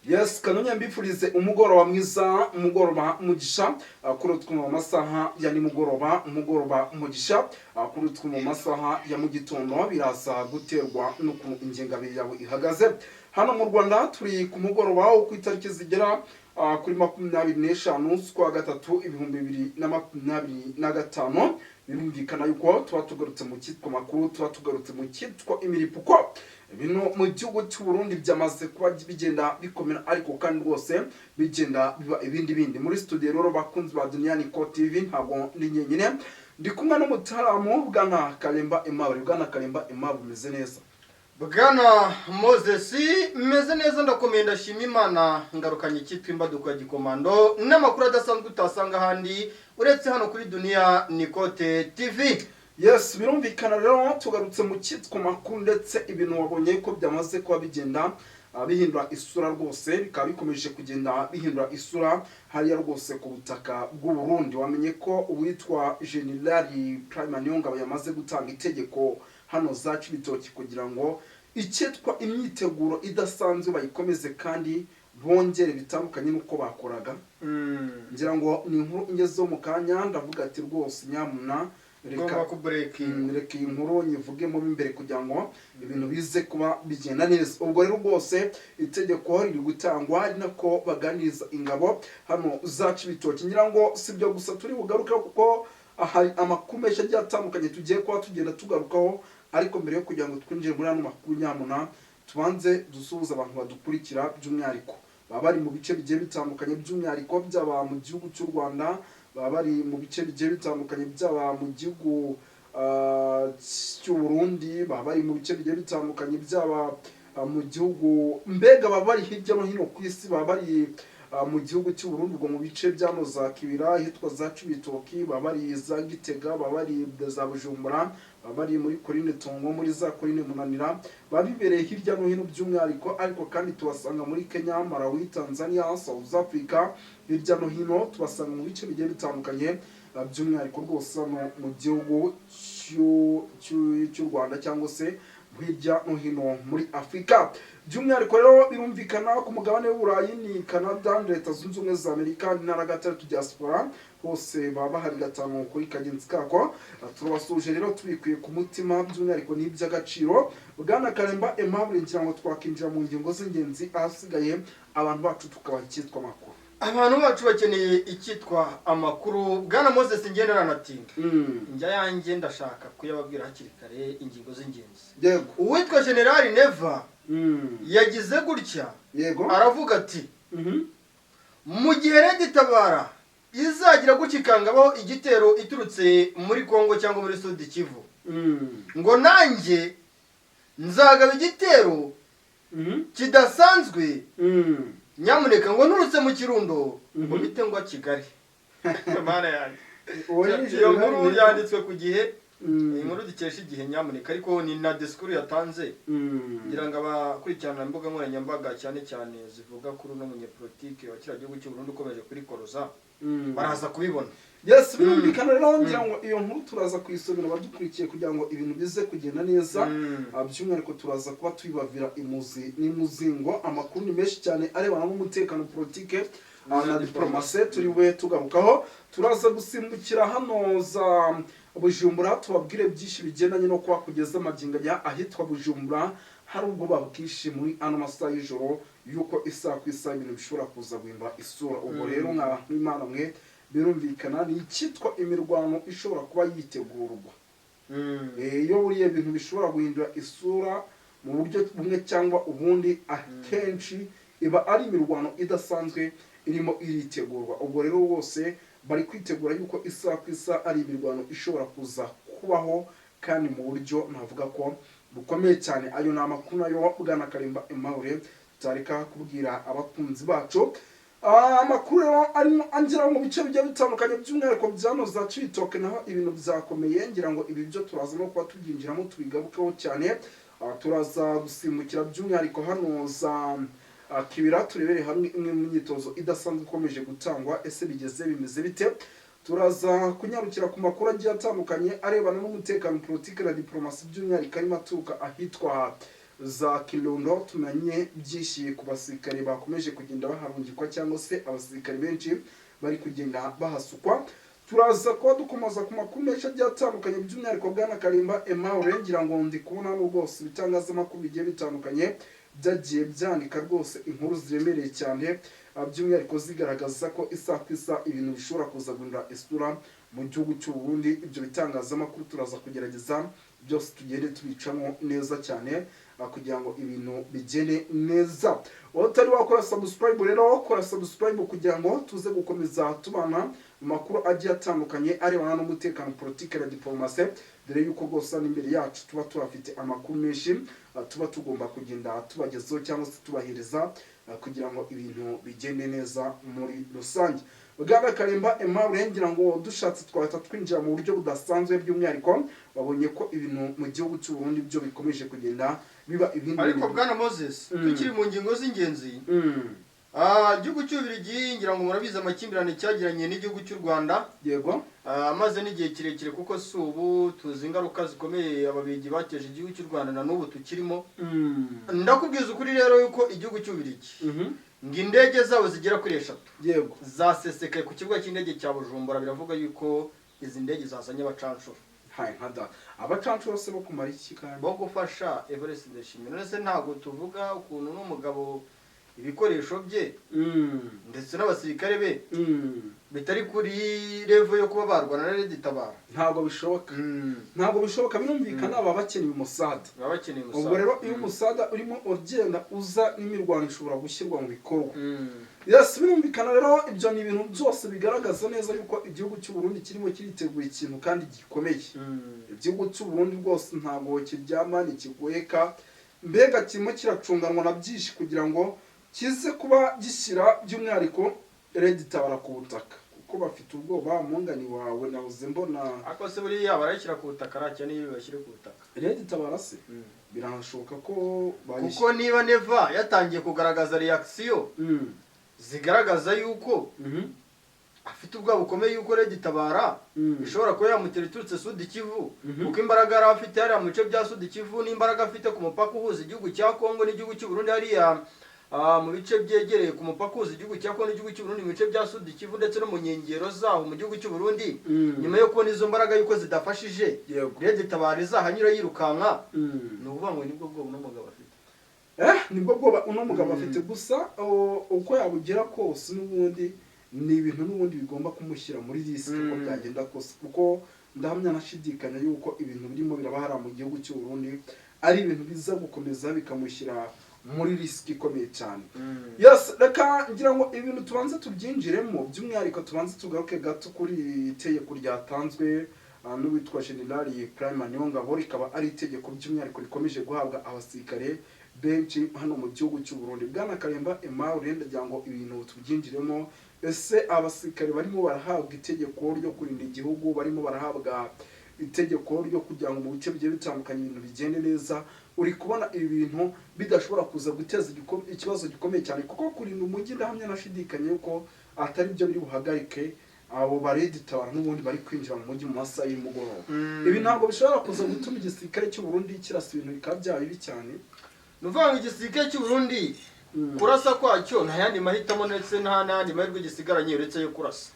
Yes, kanonye mbifurize umugoroba mwiza, umugoroba mugisha, kuri twe mu masaha ya nimugoroba, umugoroba mugisha, kuri twe mu masaha ya mu gitondo biraza guterwa no ku ingengabiri yawe ihagaze. Hano mu Rwanda turi ku mugoroba wo ku itariki zigera kuri 25 z'ukwa gatatu 2025. Birumvikana yuko tuba tugarutse mu cyitwa makuru, tuba tugarutse mu cyitwa imiripuko. Bino mu gihugu cy'u Burundi byamaze kuba bigenda bikomera, ariko kandi rwose bigenda biba ibindi muri studio rero bakunzi ba Duniani Co TV. Ntabwo ndi nyenyine, ndi kumwe n'umutaramu Bwana Kalemba Aimable. Bwana Kalemba Aimable, meze neza? Bwana Moses meze neza, ndakomeye ndashima Imana. Ngarukanye cyitwa imbaduko ya gikomando n'amakuru adasanzwe utasanga handi uretse hano kuri Duniani Co TV. Yes, birumvikana rero tugarutse mu cyitwa makuru, ndetse ibintu wabonye ko byamaze kuba bigenda bihindura isura rwose, bikaba bikomeje kugenda bihindura isura hariya rwose ku butaka bw'u Burundi. Wamenye ko uwitwa General Prime Niyongabo yamaze gutanga itegeko hano za Cibitoki kugira ngo icyitwa imyiteguro idasanzwe bayikomeze kandi bongere bitandukanye nuko bakoraga. Ngira ngo ni inkuru ingezeho mu kanya, ndavuga ati rwose nyamuna reka reka iyi nkuru nyivugemo imbere kugira ngo ibintu bize kuba bigenda neza. Ubwo rero rwose itegeko riri gutangwa ari nako baganiriza ingabo hano za Cibitoki. Ngira ngo sibyo gusa turi bugaruka, kuko hari amakuru menshi agiye atandukanye tugiye kuba tugenda tugarukaho, ariko mbere yo kugira ngo twinjire muri ano makuru nyamuna tubanze dusuhuza abantu badukurikira, by'umwihariko baba bari mu bice bigiye bitandukanye, by'umwihariko byaba mu gihugu cy'u Rwanda, baba bari mu bice bigiye bitandukanye byaba mu gihugu cy'u Burundi, baba bari mu bice bigiye bitandukanye byaba mu gihugu, mbega baba bari hirya no hino ku isi, baba bari mu gihugu cy'u Burundi ubwo mu bice byano za Kibira hitwa za Cibitoki, baba bari za Gitega, baba bari za Bujumbura, baba bari muri Korine Tongo, muri za Korine Munanira, baba bibereye hirya no hino by'umwihariko. Ariko kandi tubasanga muri Kenya, Malawi, Tanzania, South Africa, hirya no hino tubasanga mu bice bigiye bitandukanye, by'umwihariko rwose mu gihugu cy'u Rwanda cyangwa se hirya no hino muri Afrika. By'umwihariko rero birumvikana ku mugabane w'Uburayi ni Canada, Leta Zunze Ubumwe za Amerika, n'intara gatatu diaspora, hose baba bahari gatanu kuri kagenzi kako. Turabasuje rero tubikuye ku mutima, by'umwihariko n'iby'agaciro. Bwana Kalemba Aimable, ngira ngo twakinjira mu ngingo z'ingenzi, ahasigaye abantu bacu tukaba icyitwa makuru. Abantu bacu bakeneye icyitwa amakuru. Bwana Moses ngenda nanatinga njya yanjye ndashaka kuyababwira hakiri kare ingingo z'ingenzi. Yego. Uwitwa General Neva yagize gutya, Yego. aravuga ati mu gihe Red Tabara izagira gukikangabaho igitero iturutse muri Kongo cyangwa muri Sud Kivu, ngo nanjye nzagaba igitero kidasanzwe, nyamuneka ngo nturutse mu Kirundo ngo bite ngo Kigali. Mana yanjye, iyo nkuru yanditswe ku gihe, inkuru dikesha igihe nyamuneka, ariko ni na disikuru yatanze. Ngira ngo abakurikirana imbuga nkoranyambaga cyane cyane zivuga kuri uno munyepolitike wa kiriya gihugu cy'u Burundi ukomeje kurikoroza baraza kubibona. Yes, birumvikana rero ngira ngo iyo nkuru turaza kuyisomera abadukurikiye kugira ngo ibintu bize kugenda neza. By'umwihariko turaza kuba tuyibavira imuzingo. Amakuru ni menshi cyane arebana n'umutekano, politike na diplomasi turiwe tugarukaho. Turaza gusimbukira hano za Bujumbura tubabwire byinshi bigendanye no kwa kugeza amaginganya ahitwa Bujumbura hari ubwo babwishe muri ano masaha y'ijoro yuko isaha ku isaha ibintu bishobora kuza guhindura isura. Ubwo rero nk'Imana mwe birumvikana ni icyitwa imirwano ishobora kuba yitegurwa. Iyo buriye ibintu bishobora guhindura isura mu buryo bumwe cyangwa ubundi, akenshi iba ari imirwano idasanzwe irimo iritegurwa. Ubwo rero bose bari kwitegura yuko isaha ku isaha ari imirwano ishobora kuza kubaho, kandi mu buryo navuga ko bukomeye cyane. Ayo ni amakuru nayo Bwana Kalemba Aimable tutareka kubwira abakunzi bacu. Amakuru rero arimo angira mu bice bigiye bitandukanye, by'umwihariko byano za Cibitoke naho ibintu byakomeye. Ngira ngo ibi byo turaza no kuba tubyinjiramo tubigarukaho cyane. Turaza gusimbukira by'umwihariko hano za Kibira turebere hamwe imwe mu myitozo idasanzwe ikomeje gutangwa. Ese bigeze bimeze bite? Turaza kunyarukira ku makuru agiye atandukanye arebana n'umutekano, politike na diplomasi, by'umwihariko arimo aturuka ahitwa za Kirundo tumenye byishiye ku basirikare bakomeje kugenda baharungikwa cyangwa se abasirikare benshi bari kugenda bahasukwa. Turaza kuba dukomoza ku makuru menshi agiye atandukanye by'umwihariko bwana Karimba Aimable, ngira ngo ndi kubona hano rwose ibitangazamakuru bigiye bitandukanye byagiye byandika rwose inkuru ziremereye cyane, by'umwihariko zigaragaza ko isa ku isa ibintu bishobora kuza guhindura isura mu gihugu cy'u Burundi. Ibyo bitangazamakuru turaza kugerageza byose tugende tubicamo neza cyane kugira ngo ibintu bigene neza. Utari wakora subscribe rero kora subscribe kugira ngo tuze gukomeza tubana mu makuru agiye atandukanye arebana n'umutekano, politike na diplomasi, dore yuko rwose n'imbere yacu tuba tuhafite amakuru menshi tuba tugomba kugenda tubagezaho cyangwa se tubahereza kugira ngo ibintu bigende neza muri rusange. Bwana Karimba Aimable, ngira ngo dushatse twahita twinjira mu buryo budasanzwe, by'umwihariko babonye ko ibintu mu gihugu cy'u Burundi byo bikomeje kugenda biba ibindi. Ariko bwana Moses, tukiri mu ngingo z'ingenzi, igihugu cy'Ububiligi ngira ngo murabizi amakimbirane cyagiranye n'igihugu cy'u Rwanda. Yego. Amaze n'igihe kirekire kuko si ubu tuzi ingaruka zikomeye Ababiligi bateje igihugu cy'u Rwanda na n'ubu tukirimo. Ndakubwiza ukuri rero yuko igihugu cy'Ububiligi ngo indege zabo zigera kuri 3 yego zasesekaye ku kibuga cy'indege cya Bujumbura. Biravuga yuko izi ndege zazanye abacanshuro. Hai nkada abacanshuro se bo kumara iki kandi bo gufasha Everest Ndayishimiye. None se ntabwo tuvuga ukuntu n'umugabo ibikoresho bye ndetse n'abasirikare be bitari kuri level yo kuba barwana na Red Tabara? Ntabwo bishoboka. Ntabwo bishoboka, birumvikana baba bakeneye umusada. Baba bakeneye umusada. Ubwo rero iyo umusada urimo urgenda uza n'imirwano ishobora gushyirwa mu bikorwa. Yes, birumvikana rero ibyo ni ibintu byose bigaragaza neza yuko igihugu cy'u Burundi kirimo kiriteguye ikintu kandi gikomeye. Igihugu cy'u Burundi rwose ntabwo kiryama nikigweka, mbega kirimo kiracunganwa na byinshi kugira ngo kize kuba gishyira by'umwihariko Red Tabara ku butaka, kuko bafite ubwoba. Mungani wawe nahoze mbona ako se buriya barayishyira ku butaka aracyo niyo bashyire ku butaka Red Tabara se birashoboka ko kuko niba Neva yatangiye kugaragaza reaction zigaragaza yuko afite ubwoba bukomeye yuko Red Tabara ishobora kuba yamutera iturutse Sud Kivu, kuko imbaraga yari afite hariya mu bice bya Sud Kivu n'imbaraga afite ku mupaka uhuza igihugu cya Kongo n'igihugu cy'u Burundi hariya mu bice byegereye ku mupaka uhuza igihugu cya Kongo n'igihugu cy'u Burundi mu bice bya Sud Kivu ndetse no mu nkengero zaho mu gihugu cy'u Burundi. Nyuma yo kubona izo mbaraga yuko zidafashije Red Tabara izahanyura yirukanka, ni ukuvuga ngo nibwo bwoba uno mugabo afite. Nibwo bwoba uno mugabo afite. Gusa uko yabugira kose n'ubundi ni ibintu n'ubundi bigomba kumushyira muri risike ko byagenda kose, kuko ndahamya nashidikanya yuko ibintu birimo birabahara mu gihugu cy'u Burundi ari ibintu biza gukomeza bikamushyira muri risiki ikomeye cyane. Yes, reka ngira ngo ibintu tubanze tubyinjiremo, by'umwihariko tubanze tugaruke gato kuri itegeko ryatanzwe n'uwitwa General Prime Niyongabo, rikaba ari itegeko by'umwihariko rikomeje guhabwa abasirikare benshi hano mu gihugu cy'u Burundi. Bwana Karimba Aimable, ndagira ngo ibintu tubyinjiremo. Ese abasirikare barimo barahabwa itegeko ryo kurinda igihugu, barimo barahabwa itegeko ryo kugira ngo mu bice bigiye bitandukanye ibintu bigende neza, uri kubona ibi bintu bidashobora kuza guteza ikibazo gikomeye cyane, kuko kurinda umujyi ndahamya nashidikanye yuko atari byo biri buhagarike abo ba Red Tabara n'ubundi bari kwinjira mu mujyi mu masaha y'umugoroba. Ibi ntabwo bishobora kuza gutuma igisirikare cy'u Burundi kirasa ibintu bikaba byaba bibi cyane. Nuvuga ngo igisirikare cy'u Burundi kurasa kwacyo nta yandi mahitamo ndetse nta n'andi mahirwe gisigaranye uretse yo kurasa.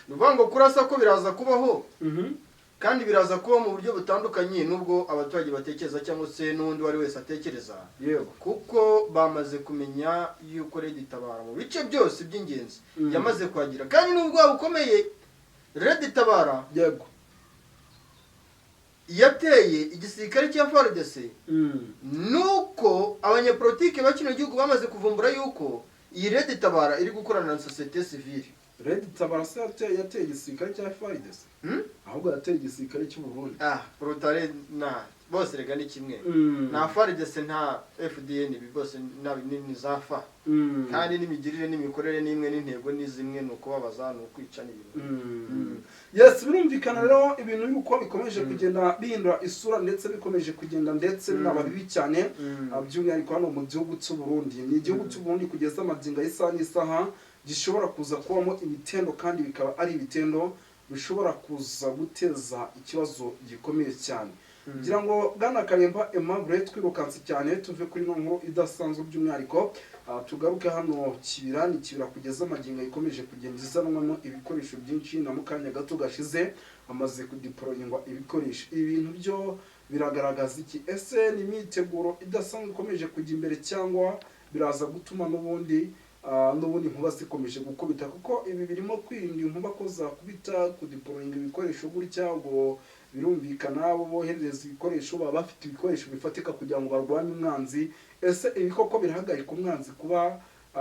Nuvuga ngo kurasa ko biraza kubaho kandi biraza kuba mu buryo butandukanye nubwo abaturage batekereza cyangwa se n'undi wari wese atekereza. Yego. Kuko bamaze kumenya yuko Red Tabara mu bice byose by'ingenzi yamaze kuhagira, kandi nubwo bukomeye Red Tabara yego yateye igisirikare cya FARDC nuko abanyapolitike ba kino gihugu bamaze kuvumbura yuko iyi Red Tabara iri gukorana na societe civile. Red Tabara se yateye igisirikare cya FARDC ahubwo yateye igisirikare cy'u Burundi. Protare na bose rega ni kimwe. Na FARDC nta FDN ibi bose ni zafa. Kandi n'imigirire n'imikorere n'imwe n'intego ni zimwe nuko babaza no kwica n'ibintu. Yes, birumvikana rero ibintu yuko bikomeje kugenda bihindura isura ndetse bikomeje kugenda ndetse binaba bibi cyane, by'umwihariko hano mu gihugu cy'u Burundi. Ni igihugu cy'u Burundi kugeza amagingo y'isaha n'isaha gishobora kuza kubamo ibitendo, kandi bikaba ari ibitendo bishobora kuza guteza ikibazo gikomeye cyane. ngira ngo Bwana Karemba Aimable twirukanse cyane tuve kuri no nkuru idasanzwe by'umwihariko tugaruke hano Kibira ni Kibira kugeza amagingo ikomeje kugenda izanwamo ibikoresho byinshi na mukanya gato gashize amaze kudeployingwa ibikoresho ibintu byo biragaragaza iki ese ni imyiteguro idasanzwe ikomeje kujya imbere cyangwa biraza gutuma n'ubundi inkuba zikomeje gukubita kuko ibi birimo kwirinda inkuba ko zakubita kudeployinga ibikoresho gutya ngo birumvikana abo bohereza ibikoresho baba bafite ibikoresho bifatika kugira ngo barwanye umwanzi ese ibi koko birahagarika umwanzi kuba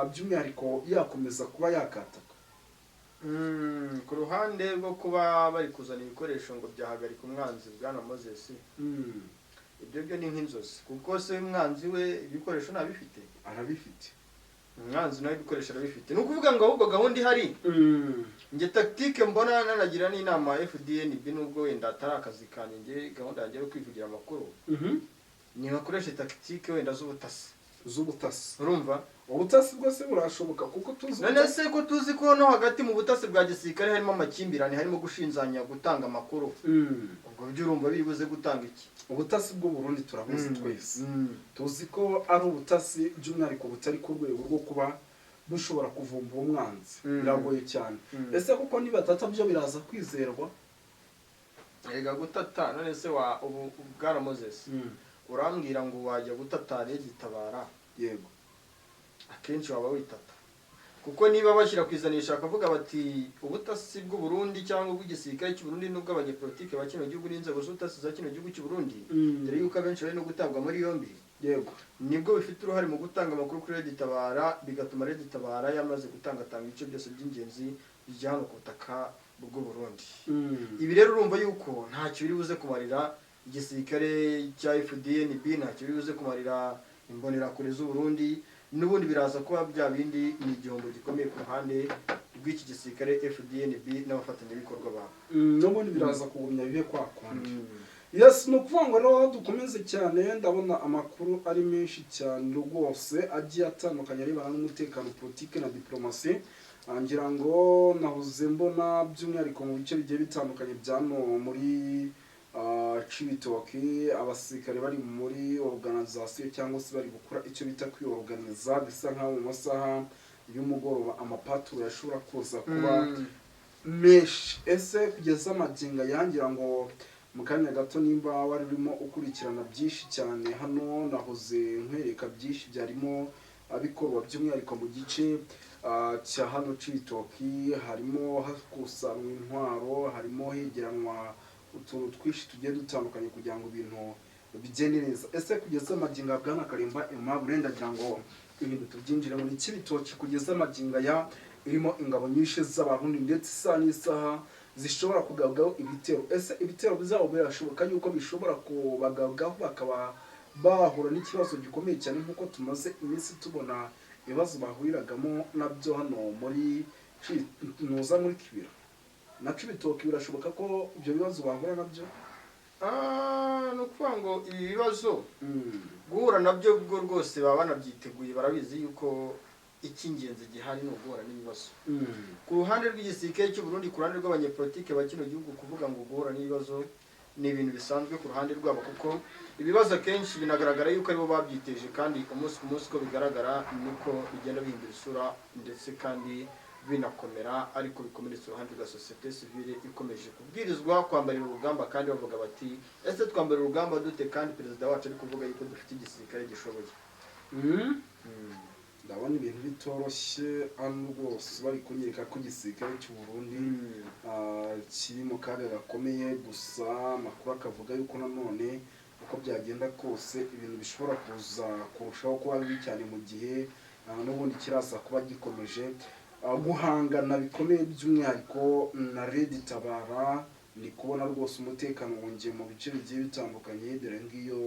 by'umwihariko yakomeza kuba yakataka ku ruhande rwo kuba bari kuzana ibikoresho ngo byahagarika umwanzi Bwana Moses ibyo byo ni nk'inzozi kuko se umwanzi we ibikoresho ntabifite arabifite umwanzi nawe ibikoresho arabifite ni ukuvuga ngo ahubwo gahunda ihari nge tactique mbona nanagira n'inama FDNB nubwo wenda atari akazi kanjye nge gahunda yanjye yo kwivugira amakuru ni bakoresha tactique wenda z'ubutasi urumva ubutasi bwose burashoboka kuko tuzi none se ko tuzi ko no hagati mu butasi bwa gisirikare harimo amakimbirane harimo gushinzanya gutanga amakuru ubwo byo urumva bibuze gutanga iki ubutasi bw'u Burundi turabuzi twese tuzi ko ari ubutasi by'umwihariko butari ku rwego rwo kuba bushobora kuvumbura umwanzi biragoye cyane ese kuko niba tata byo biraza kwizerwa ega gutata none se wa ubu Bwana Moses urambwira ngo wajya gutata Gitabara yego akenshi waba witata kuko niba bashyira kwizanisha akavuga bati ubutasi bw'u Burundi cyangwa ubw'igisirikare cy'u Burundi nubwo abanyepolitike ba kino gihugu n'inzego z'ubutasi za kino gihugu cy'u Burundi dore yuko abenshi bari no gutabwa muri yombi yego nibwo bifite uruhare mu gutanga amakuru kuri Gitabara bigatuma Gitabara yamaze gutanga ibice byose by'ingenzi bijya hano ku butaka bw'u Burundi ibi rero urumva yuko ntacyo biri buze kumarira igisirikare cya FDNB ntacyo biri buze kumarira imbonerakure z'u Burundi n'ubundi biraza kuba bya bindi ni igihombo gikomeye ku ruhande rw'iki gisirikare FDNB n'abafatanyabikorwa babo n'ubundi biraza kugumya bibe kwa kwandi yes no kuvuga ngo rero dukomeze cyane ndabona amakuru ari menshi cyane rwose agiye atandukanye arebana n'umutekano politike na diplomasi ngira ngo nahuze mbona by'umwihariko mu bice bigiye bitandukanye byano muri Cibitoke abasirikare bari muri organisation cyangwa se bari gukora icyo bita kwiorganiza bisa nkaho mu masaha y'umugoroba amapaturo yashobora kuza kuba mesh ese kugeza amaginga yangira ngo mu kanya gato nimba wari urimo ukurikirana byinshi cyane hano nahoze nkwereka byinshi byarimo abikorwa by'umwihariko mu gice cya hano Cibitoke harimo hakusanywa intwaro harimo hegeranwa utuntu twinshi tugiye dutandukanye kugira ngo ibintu bigende neza ese kugeza amaginga Bwana Karemba Aimable ndagira ngo ibintu tubyinjire muri Cibitoke kugeza amaginga ya irimo ingabo nyinshi z'abarundi ndetse isaha n'isaha zishobora kugabwaho ibitero ese ibitero bizabo birashoboka yuko bishobora kubagabwaho bakaba bahura n'ikibazo gikomeye cyane nk'uko tumaze iminsi tubona ibibazo bahuriragamo nabyo hano muri nuza muri Kibira na Cibitoke birashoboka ko ibyo bibazo bahura nabyo no kuvuga ngo ibi bibazo guhura nabyo bwo rwose baba banabyiteguye barabizi yuko icy'ingenzi gihari no guhura n'ibibazo ku ruhande rw'igisirikare cy'u Burundi ku ruhande rw'abanyepolitike ba kino gihugu kuvuga ngo guhura n'ibibazo ni ibintu bisanzwe ku ruhande rwabo kuko ibibazo akenshi binagaragara yuko aribo babyiteje kandi umunsi ku munsi ko bigaragara niko bigenda bihindura isura ndetse kandi binakomera ariko bikomeretsa uruhande rwa societe civile ikomeje kubwirizwa kwambarira urugamba kandi bavuga bati ese twambarira urugamba dute kandi perezida wacu ari kuvuga yuko dufite igisirikare gishoboye ndabona ibintu bitoroshye hano rwose bari kunyereka ko igisirikare cy'u Burundi kiri mu kaga gakomeye gusa amakuru akavuga yuko nanone uko byagenda kose ibintu bishobora kuza kurushaho kuba bibi cyane mu gihe n'ubundi kiraza kuba gikomeje guhangana bikomeye by'umwihariko na Gitabara ni kubona rwose umutekano wongeye mu bice bigiye bitandukanye dore ngiyo